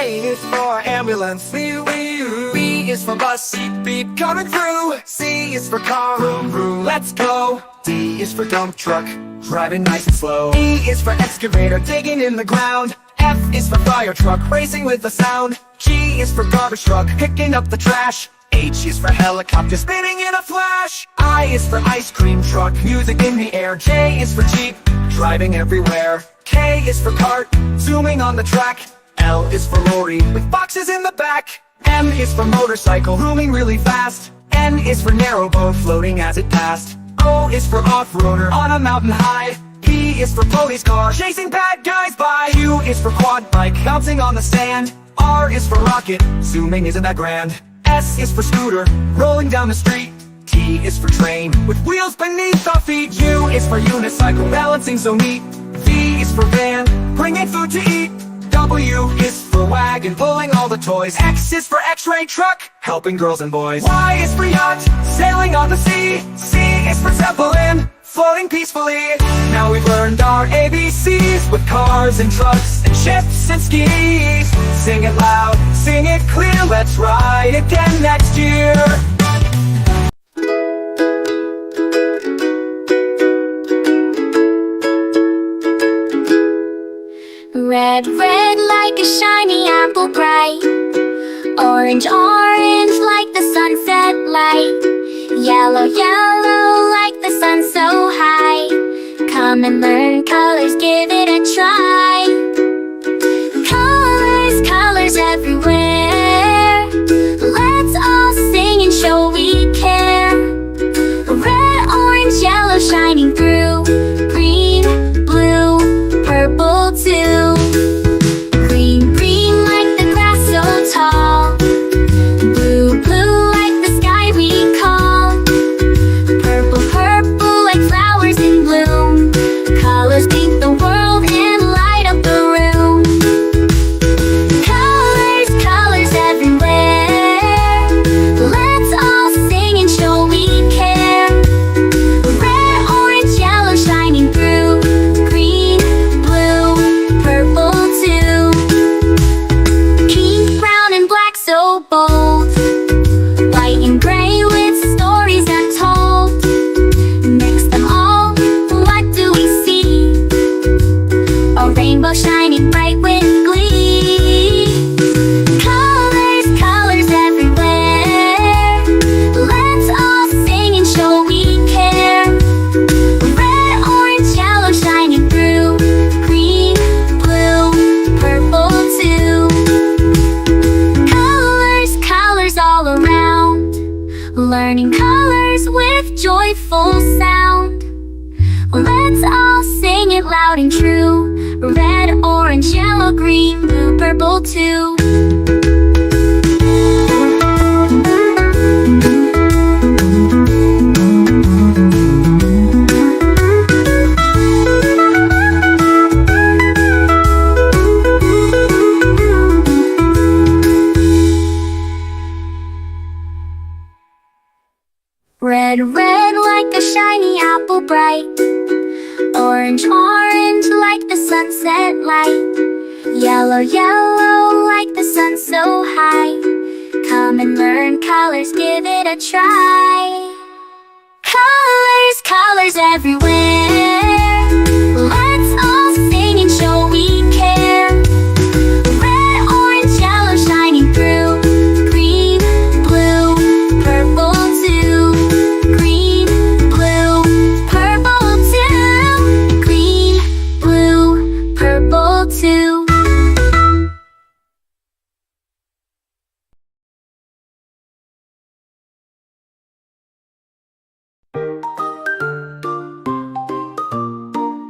A is for ambulance, B is for bus, beep beep coming through. C is for car, vroom vroom, let's go. D is for dump truck, driving nice and slow. E is for excavator, digging in the ground. F is for fire truck, racing with the sound. G is for garbage truck, picking up the trash. H is for helicopter, spinning in a flash. I is for ice cream truck, music in the air. J is for jeep, driving everywhere. K is for cart, zooming on the track. L is for lorry, with boxes in the back. M is for motorcycle, zooming really fast. N is for narrowboat, floating as it passed. O is for off-roader, on a mountain high. P is for police car, chasing bad guys by. Q is for quad bike, bouncing on the sand. R is for rocket, zooming isn't that grand. S is for scooter, rolling down the street. T is for train, with wheels beneath our feet. U is for unicycle, balancing so neat. V is for van, bringing food to eat. W is for wagon, pulling all the toys. X is for x-ray truck, helping girls and boys. Y is for yacht, sailing on the sea. C is for zeppelin, floating peacefully. Now we've learned our ABCs, with cars and trucks and ships and skis. Sing it loud, sing it clear, let's ride again next year. Red, red like a shiny apple bright. Orange, orange like the sunset light. Yellow, yellow like the sun so high. Come and learn colors, give it a try. Colors, colors everywhere. Let's all sing and show we care. Red, orange, yellow shining through. Green, blue, purple too. Green, green like the grass so tall. Blue, blue like the sky we call. Purple, purple like flowers in bloom. Colors paint the world and light up the room. Colors, colors everywhere. Let's all sing and show we care. Red, orange, yellow shining through. Green, blue, purple too. Pink, brown and black so bold. White and gray with stories untold. Mix them all, what do we see? A rainbow shining bright with glee. Colors, colors everywhere. Let's all sing and show we care. Red, orange, yellow shining through. Green, blue, purple too. Colors, colors all around. Learning colors with joyful sound. Let's all sing it loud and true. Red, orange, yellow, green, blue, purple too. Red, red like a shiny apple bright. Orange, orange like the sunset light. Yellow, yellow like the sun so high. Come and learn colors, give it a try. Colors, colors everywhere. Let's all sing and show we care. Red, orange, yellow shining through. Green, blue, purple too. Green, blue, purple too. Green, blue, purple too.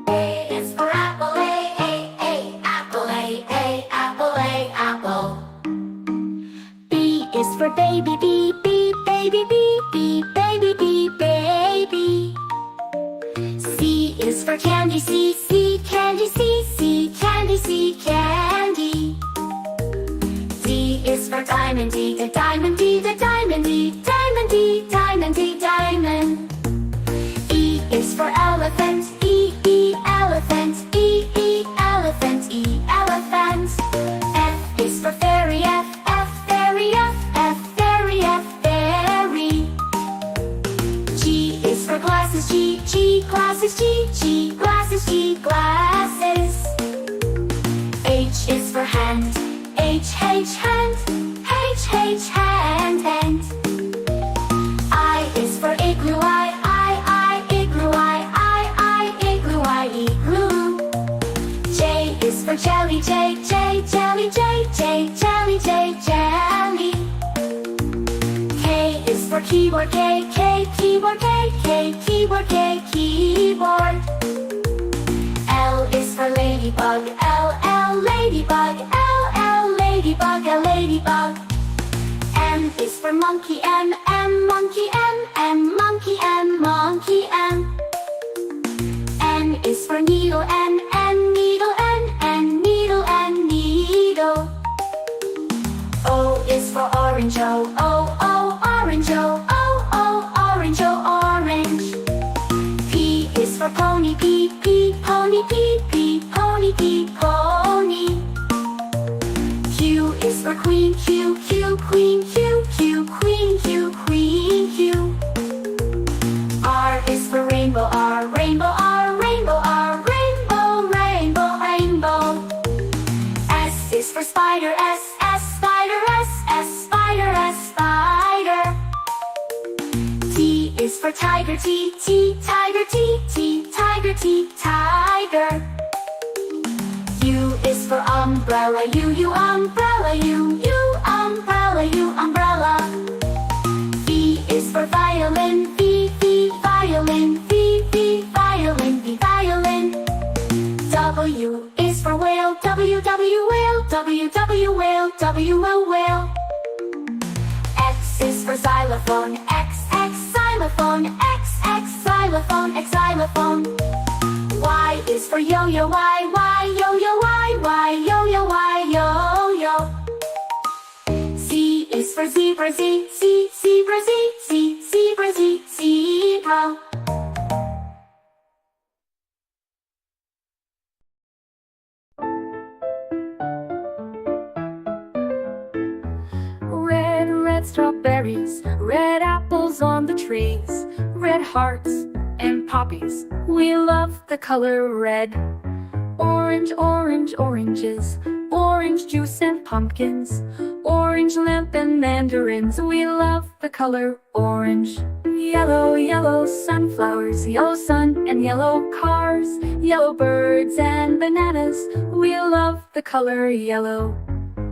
A is for apple, A, apple, A, apple. B is for baby, B, B, baby, B, B, baby, B, baby. C is for candy, C, candy, C, candy, C, candy. D is for diamond, D, the diamond, D, the diamond, D, diamond, D, diamond, D, diamond. E is for elephant, E, elephant, E, elephant, E, elephant. F is for fairy. hand, H hand, hand. I is for igloo, I, igloo, I, igloo, I, igloo. J is for jelly, J, jelly, J, jelly, jelly. K is for keyboard, K, keyboard, K, keyboard, keyboard. L is for ladybug, L, ladybug, L, ladybug, ladybug. M is for monkey, M, monkey, M, monkey, monkey, M. N is for needle, N, needle, N, needle, needle. O is for orange, O, orange, O, orange, orange. P is for pony, P, pony, P, pony, pony. Q is for queen, Q, queen, Q, queen, queen, Q. R is for rainbow, R, rainbow, rainbow, rainbow, rainbow. S is for spider, S, spider, S, spider, spider. T is for tiger, T, tiger, T, tiger, tiger. U is for umbrella, U, umbrella, U, umbrella, umbrella. V is for violin, V, violin, V, violin, violin. W is for whale, W, whale, W, whale, W, whale. X is for xylophone, X, xylophone, X, xylophone, xylophone. Y is for yo-yo, Y, yo-yo, Y, yo-yo, yo-yo. Z is for zebra, Z, zebra, Z, zebra, zebra. Red, red strawberries, red apples on the trees, red hearts and poppies. We love the color red. Orange, orange, oranges, orange juice and pumpkins, orange lamp and mandarins. We love the color orange. Yellow, yellow sunflowers, yellow sun and yellow cars, yellow birds and bananas. We love the color yellow.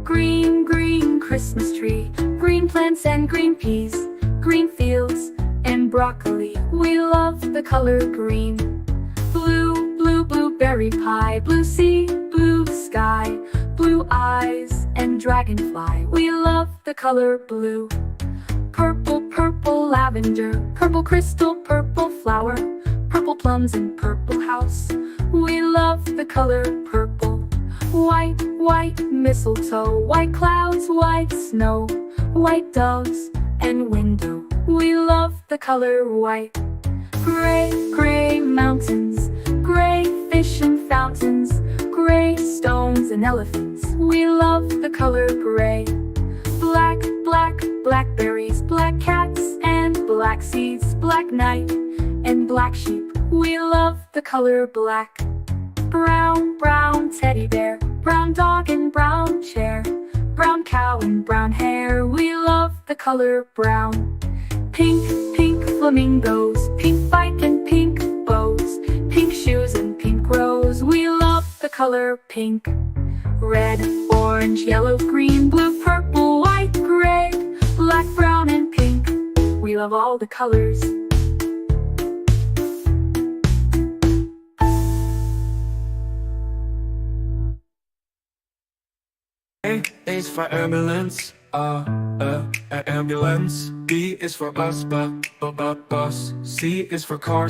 Green, green Christmas tree, green plants and green peas, green fields and broccoli. We love the color green. Blue, blue, blueberry pie, blue sea, blue sky, blue eyes and dragonfly. We love the color blue. Purple, purple lavender, purple crystal, purple flower, purple plums and purple house. We love the color purple. White, white mistletoe, white clouds, white snow, white doves and window. We love the color white. Gray, gray mountains, gray fish and fountains, gray stones and elephants. We love the color gray. Black, black blackberries, black cats and black seeds, black night and black sheep. We love the color black. Brown, brown teddy bear, brown dog and brown chair, brown cow and brown hair. We love the color brown. Pink, pink flamingos, pink bike and pink bows, pink shoes and pink rose. We love the color pink. Red, orange, yellow, green, blue, purple, white, gray, black, brown and pink. We love all the colors. A is for ambulance, ambulance. B is for bus, bus. C is for car,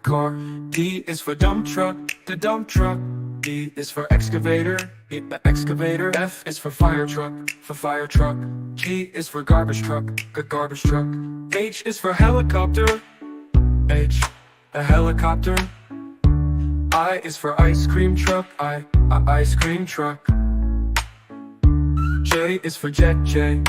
car. D is for dump truck, the dump truck. E is for excavator, the excavator. F is for fire truck, G is for garbage truck, garbage truck. H is for helicopter, H, a helicopter. I is for ice cream truck, ice cream truck. J is for jet, jet.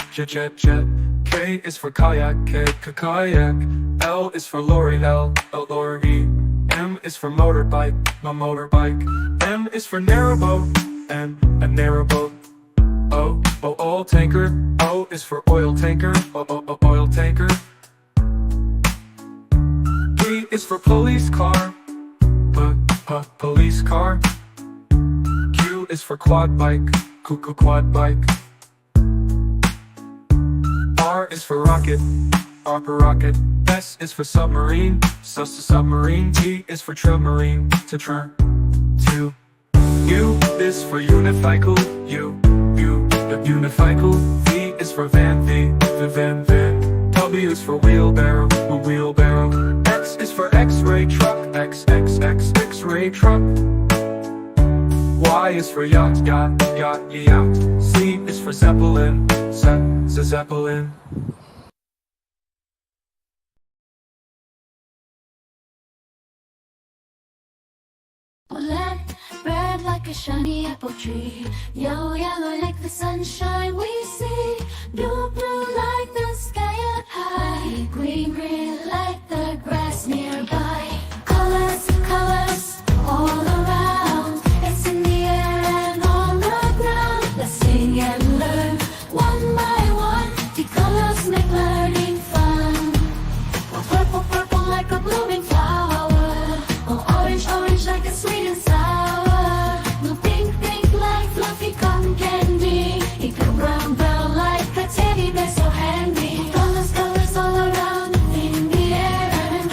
K is for kayak, kayak. L is for lorry, lorry. M is for motorbike, motorbike. N is for narrowboat, and a narrowboat. O Oil tanker. O is for oil tanker. Oil tanker. P is for police car. Police car. Q is for quad bike. Quad bike. R is for rocket. Rocket. S is for submarine. Submarine. T is for submarine. To. U is for unicycle. Unicycle. V is for van. Van. W is for wheelbarrow. X is for X-ray truck. X-ray truck. Y is for yacht. Z is for zeppelin. Zeppelin. Red like a shiny apple tree. Yellow like the sunshine we see. Blue like the sky up high. Green like the grass nearby. Colors all around. It's in the air and on the ground. Let's sing and learn one by one. The colors make learning fun. Purple like a blooming flower. Orange like a sweet and sour. Blue pink like fluffy cotton candy. Brown like a teddy bear so handy. Colors all around in the air and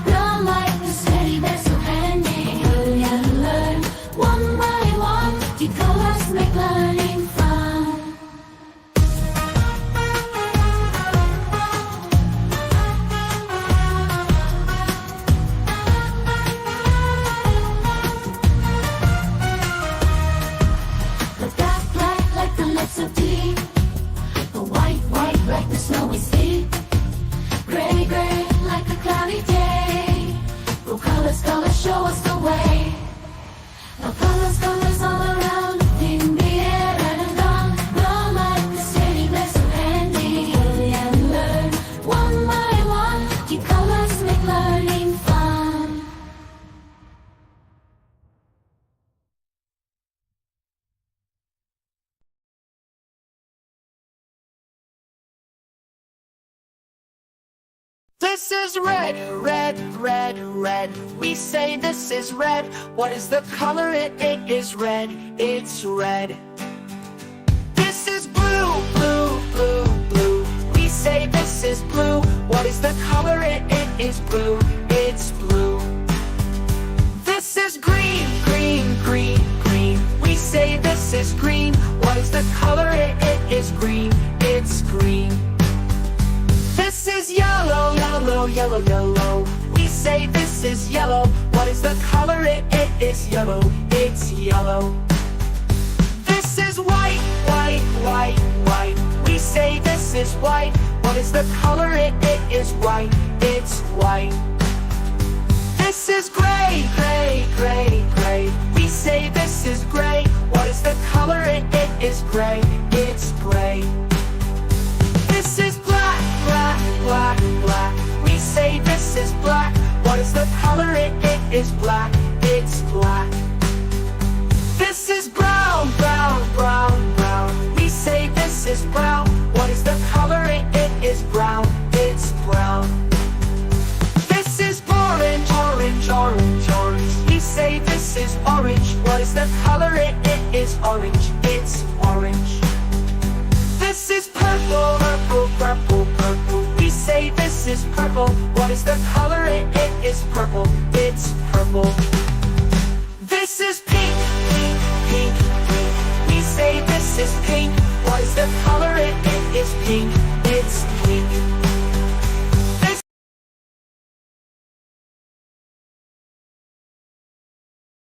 brown like a teddy bear so handy. Hurry and learn one by one. The colors make learning fun. Black like the lips of tea. The white like the snowy sea. Gray like a cloudy day. Blue colors show us the way. The colors all around in the air and on. Brown like the city, they're so handy. Hurry and learn one by one. The colors make learning fun. This is red. We say this is red. What is the color? It is red. It's red. This is blue. We say this is blue. What is the color? It is blue. It's blue. This is green. We say this is green. What is the color? It is green. It's green. This is yellow. We say this is yellow. What is the color? It is yellow. It's yellow. This is white. We say this is white. What is the color? It is white. It's white. This is gray. We say this is gray. What is the color? It is gray. It's gray. This is black. We say this is black. What is the color? It is black. It's black. This is brown. We say this is brown. What is the color? It is brown. It's brown. This is orange. We say this is orange. What is the color? It is orange. It's orange. This is purple. We say this is purple. What is the color? It is purple. It's purple. This is pink. We say this is pink. What is the color? It is pink.